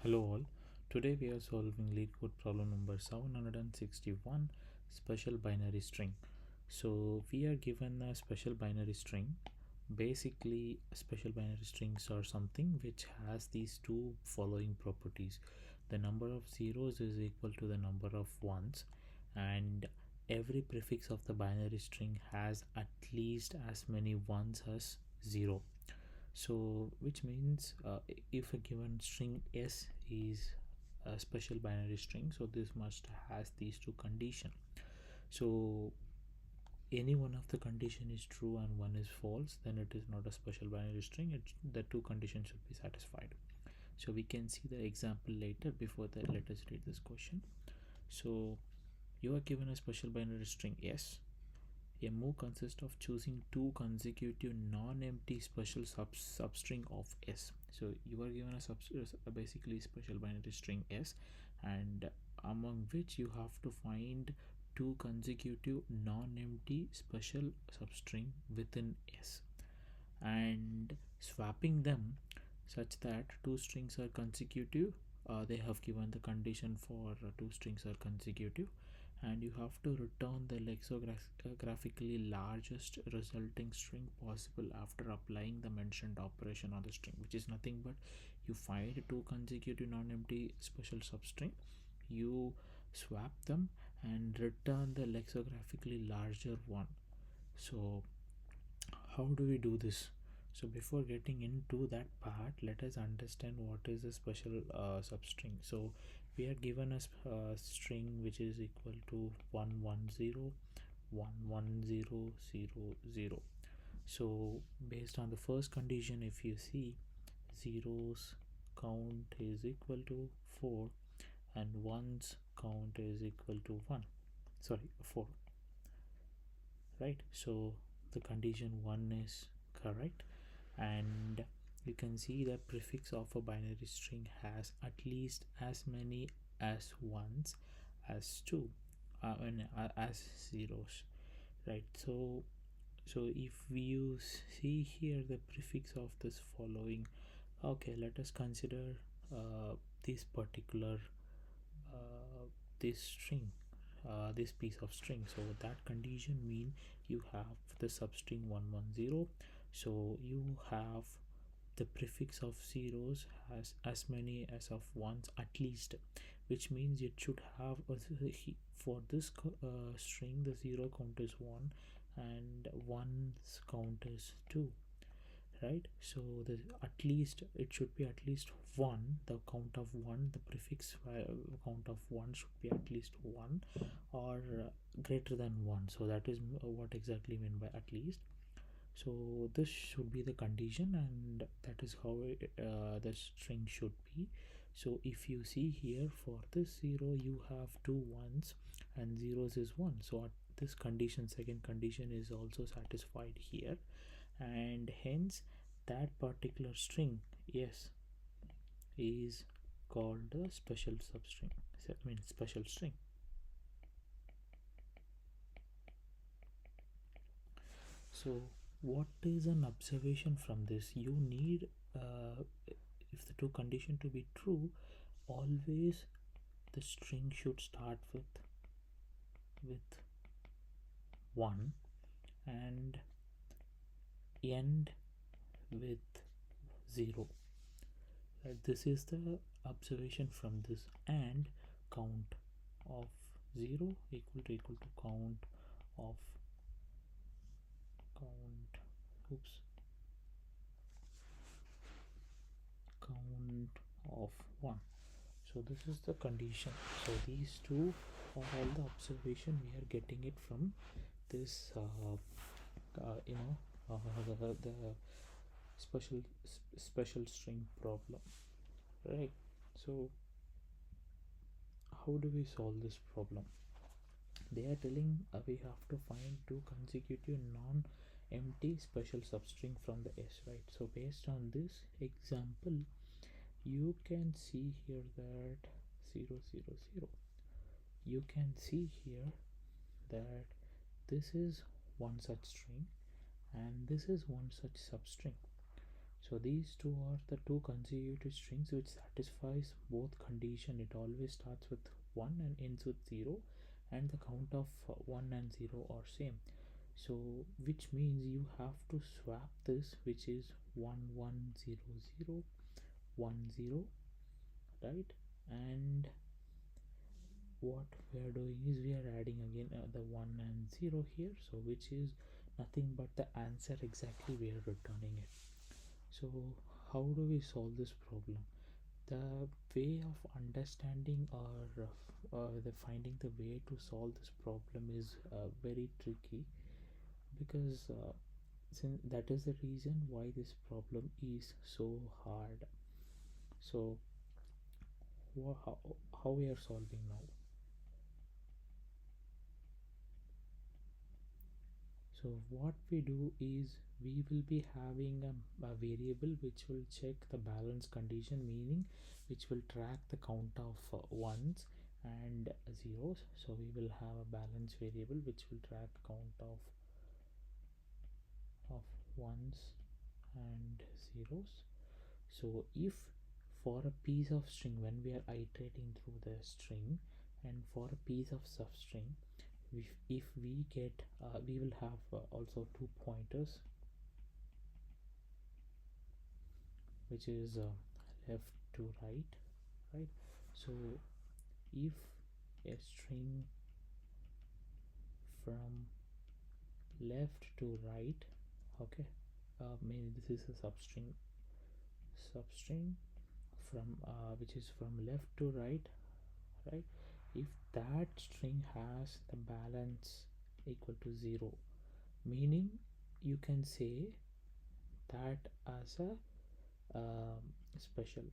Hello all. Today we are solving LeetCode problem number 761, special binary string. So we are given a special binary string. Basically, special binary strings are something which has these two following properties. The number of zeros is equal to the number of ones, and every prefix of the binary string has at least as many ones as zero. So which means if a given string s is a special binary string, so this must has these two conditions. So any one of the condition is true and one is false, then it is not a special binary string. The two conditions should be satisfied. So we can see the example later. Before that, let us read this question. So you are given a special binary string s. A move consists of choosing two consecutive non-empty special substring of s. So you are given a basically special binary string s, and among which you have to find two consecutive non-empty special substring within s, and swapping them such that two strings are consecutive. They have given the condition for two strings are consecutive, and you have to return the lexicographically largest resulting string possible after applying the mentioned operation on the string, which is nothing but you find two consecutive non-empty special substring, you swap them and return the lexicographically larger one. So how do we do this? So before getting into that part, let us understand what is a special substring. So we are given a string which is equal to 110 11000. So based on the first condition, if you see, zeros count is equal to 4 and ones count is equal to 1, sorry, 4, right? So the condition 1 is correct, and you can see the prefix of a binary string has at least as many as ones as two, as zeros, right? So if you see here the prefix of this following, okay, let us consider this particular this string, this piece of string. So that condition mean you have the substring 110, so you have the prefix of zeros has as many as of ones at least, which means it should have for this string the zero count is 1 and one's count is 2, right? So the at least it should be at least 1, the count of 1, the prefix count of 1 should be at least 1 or greater than 1. So that is what exactly mean by at least. So this should be the condition, and that is how the string should be. So if you see here, for this 0 you have two ones and zeros is 1, so at this condition, second condition is also satisfied here, and hence that particular string, yes, is called a special substring. I mean special string. So what is an observation from this? You need if the two condition to be true, always the string should start with 1 and end with 0. This is the observation from this, and count of 0 equal to count of count of 1. So this is the condition. So these two are all the observation we are getting it from this the special string problem, right? So how do we solve this problem? They are telling we have to find two consecutive non-empty special substring from the s, right? So based on this example, you can see here that 000, you can see here that this is one such string and this is one such substring. So these two are the two consecutive strings which satisfies both condition. It always starts with 1 and ends with 0, and the count of 1 and 0 are same. So which means you have to swap this, which is 1 1 0 0 1 0, right? And what we are doing is we are adding again the 1 and 0 here, so which is nothing but the answer exactly we are returning it. So how do we solve this problem? The way of understanding or the finding the way to solve this problem is very tricky, because since that is the reason why this problem is so hard. So how we are solving now? So what we do is we will be having a variable which will check the balance condition, meaning which will track the count of ones and zeros. So we will have a balance variable which will track count of ones and zeros. So if for a piece of string, when we are iterating through the string, and for a piece of substring, if we get we will have also two pointers, which is left to right, right? So if a string from left to right, okay, maybe this is a substring from which is from left to right, right? If that string has the balance equal to 0, meaning you can say that as a special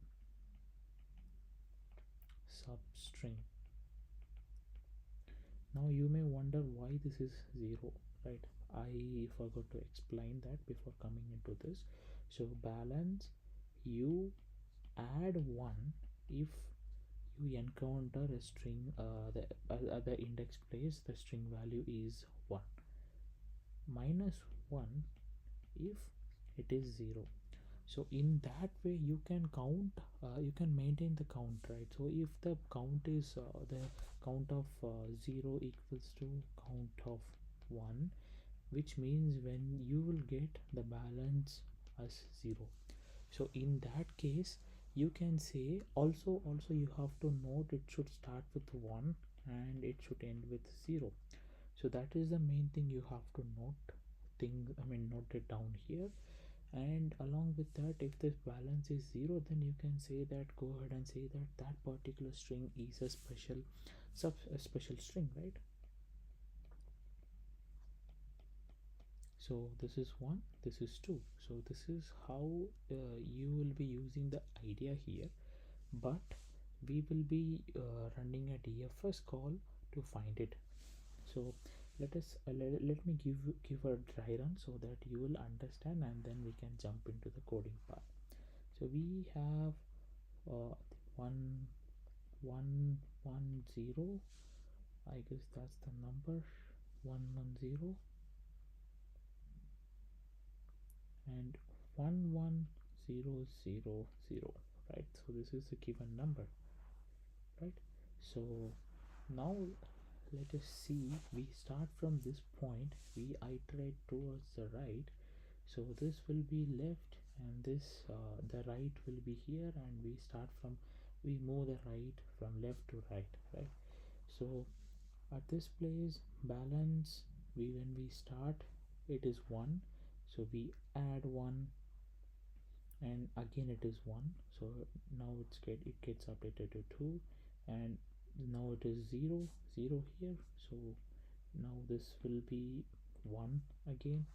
substring. Now you may wonder why this is 0, right? I forgot to explain that before coming into this. So balance, you add 1 if you encounter a string, the index place the string value is 1, minus 1 if it is 0. So in that way you can count, you can maintain the count, right? So if the count is the count of 0 equals to count of 1, which means when you will get the balance as 0. So in that case you can say also you have to note it should start with 1 and it should end with 0. So that is the main thing you have to note it down here. And along with that, if this balance is 0, then you can say that, go ahead and say that that particular string is a special string, right? So this is 1, this is 2. So this is how you will be using the idea here, but we will be running a DFS call to find it. So let me give a dry run so that you will understand, and then we can jump into the coding part. So we have 1 1 1 0, I guess that's the number, 1 1 0, and 1 1 0 0 0, right? So this is a given number, right? So now let us see, we start from this point, we iterate towards the right. So this will be left, and this the right will be here, and we move the right from left to right, right? So at this place balance, when we start it is 1, so we add 1, and again it is 1. So now it gets updated to 2, and now it is 0 0 here. So now this will be 1 again,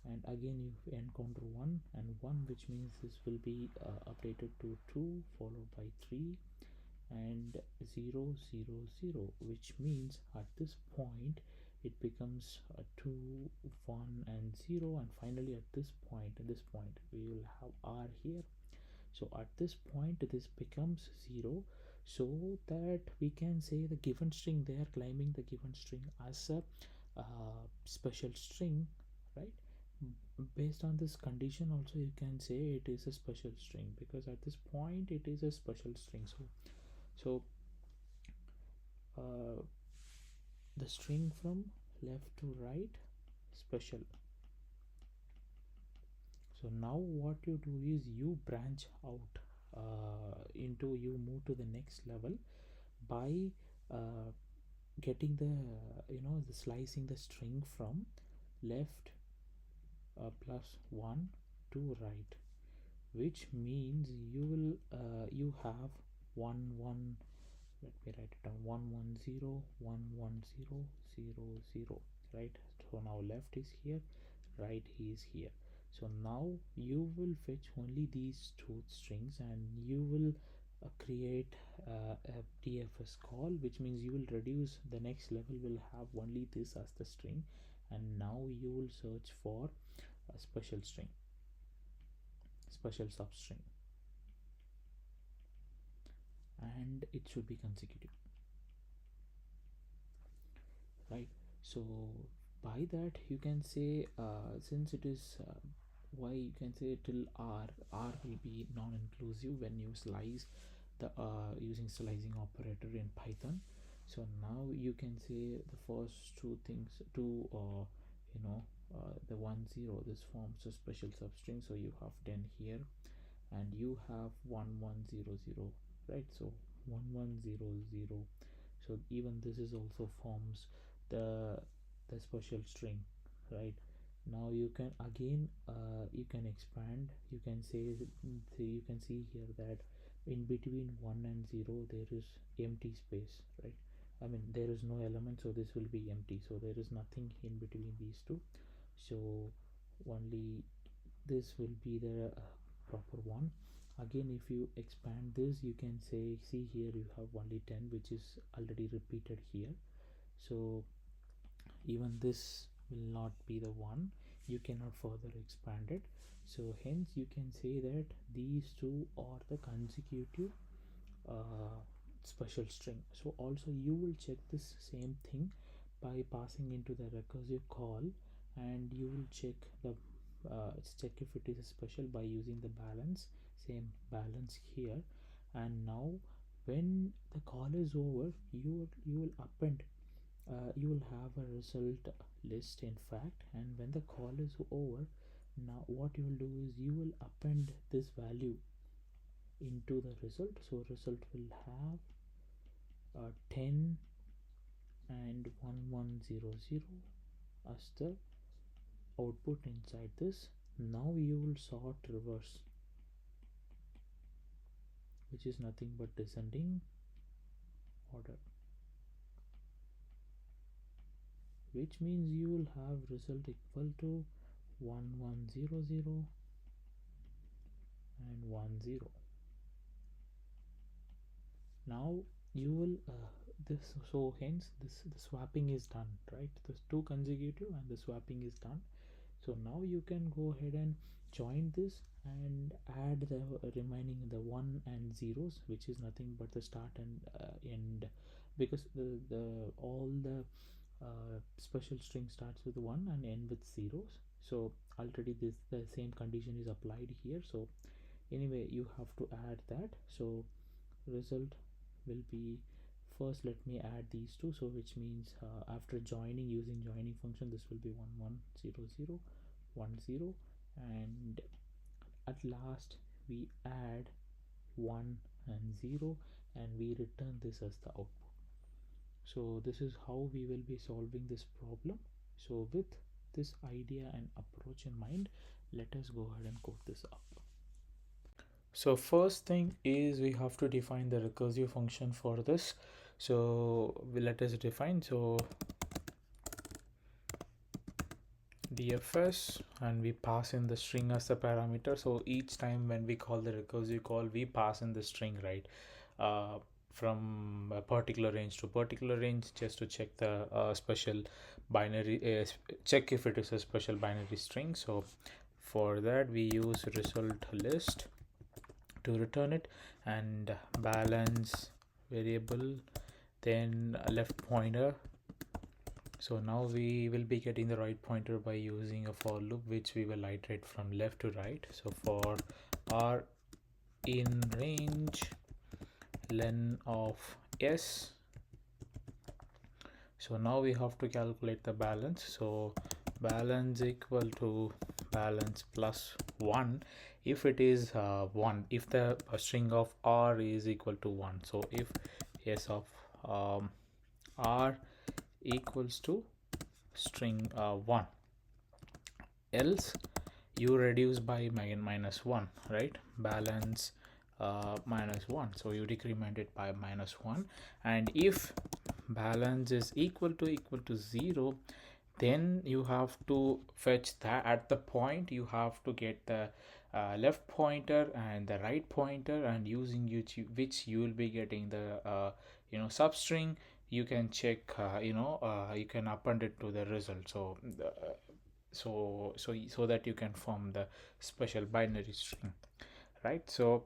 and again you encounter 1 and 1, which means this will be updated to 2 followed by 3 and 0 0 0, which means at this point it becomes 2 1 and 0, and finally at this point we will have r here. So at this point this becomes 0, so that we can say the given string, they are claiming the given string as a special string, right? based on this condition also you can say it is a special string, because at this point it is a special string. So uh, the string from left to right special. So now what you do is you branch out into you move to the next level by uh, getting the the slicing the string from left plus 1 to right, which means you will you have 1 1. Let me write it down: 1 1 0 1 1 0 0 0, right? So now left is here, right is here. So now you will fetch only these two strings and you will create a DFS call, which means you will reduce the next level will have only this as the string, and now you will search for a special string, special substring, and it should be consecutive, right? So by that you can say since it is why you can say till r will be non-inclusive when you slice the using slicing operator in Python. So now you can say the first two things two you know the 1 0, this forms a special substring, so you have 10 here and you have 1 1 0 0, right? So 1 1 0 0, so even this is also forms the special string, right? Now you can again you can expand, you can say you can see here that in between 1 and 0 there is empty space, right? I mean there is no element, so this will be empty, so there is nothing in between these two. So only this will be the proper one. Again if you expand this you can say, see here you have only 10, which is already repeated here. So even this will not be the one, you cannot further expand it. So hence you can say that these two are the consecutive uh, special string. So also you will check this same thing by passing into the recursive call, and you will check the check if it is a special by using the balance, same balance here. And now when the call is over you will append you will have a result list in fact, and when the call is over, now what you will do is you will append this value into the result. So result will have 10 and 1100 as the output inside this. Now you will sort reverse, which is nothing but descending order, which means you will have result equal to 1100 and 10. Now you will this, so hence this the swapping is done, right? The two consecutive and the swapping is done. So now you can go ahead and join this and add the remaining the 1 and zeros, which is nothing but the start and end, because the all the special string starts with 1 and end with zeros. So already this the same condition is applied here, so anyway you have to add that. So result will be, first let me add these two, so which means after joining using joining function, this will be 1100 10, and at last we add 1 and 0 and we return this as the output. So this is how we will be solving this problem. So with this idea and approach in mind, let us go ahead and code this up. So first thing is we have to define the recursive function for this. So let us define, so DFS, and we pass in the string as the parameter. So each time when we call the recursive call, we pass in the string, right? From a particular range to particular range, just to check the special binary, check if it is a special binary string. So for that we use result list to return it, and balance variable, then left pointer So now we will be getting the right pointer by using a for loop, which we will iterate from left to right. So for r in range len of s, so now we have to calculate the balance. So balance equal to balance plus 1 if it is 1, if the string of r is equal to 1. So if s of r equals to string 1, else you reduce by minus 1, right? Balance minus 1, so you decrement it by minus 1. And if balance is equal to 0, then you have to fetch that. At the point you have to get the left pointer and the right pointer, and using which you will be getting the substring. You can check, you can append it to the result. So so that you can form the special binary string, right? So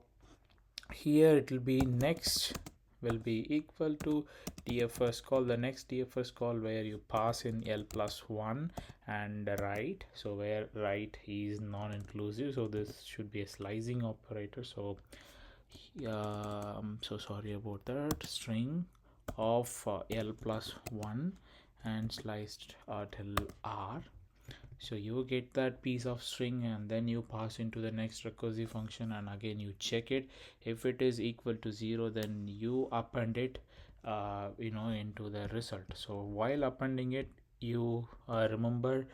here it will be next will be equal to dfs call, the next dfs call, where you pass in l plus 1 and right. So where right is non-inclusive, so this should be a slicing operator. So so sorry about that, string of l plus 1 and sliced till r. So you get that piece of string, and then you pass into the next recursive function, and again you check it. If it is equal to 0, then you append it into the result. So while appending it, you remember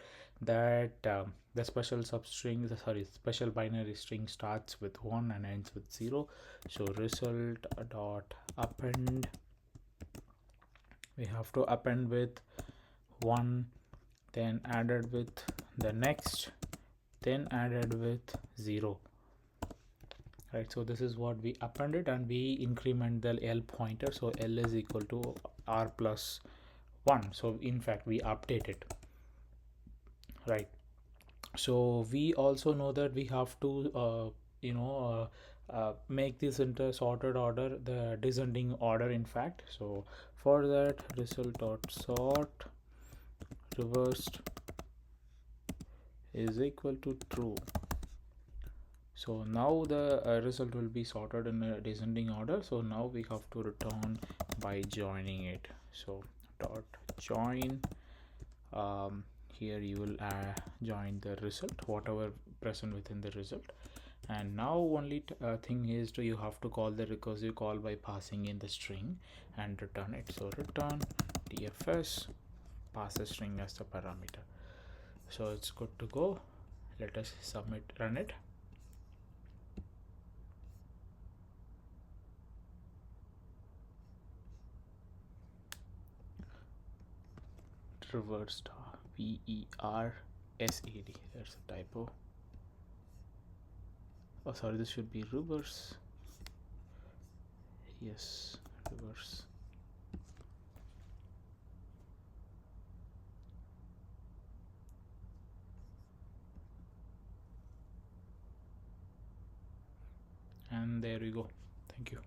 that the special binary string starts with 1 and ends with 0. So result dot append, we have to append with 1, then added with the next, then added with 0, right? So this is what we appended, and we increment the l pointer. So l is equal to r plus 1. So in fact we update it, right? So we also know that we have to make this into sorted order, the descending order, in fact. So for that, result dot sort reversed is equal to true. So now the result will be sorted in a descending order. So now we have to return by joining it. So dot join, here you will join the result, whatever present within the result. And now only thing is you have to call the recursive call by passing in the string and return it. So return dfs, pass the string as the parameter. So it's good to go. Let us submit, run it. Reversed, versad, there's a typo. Oh sorry, this should be reverse. Yes, reverse. And there we go. Thank you.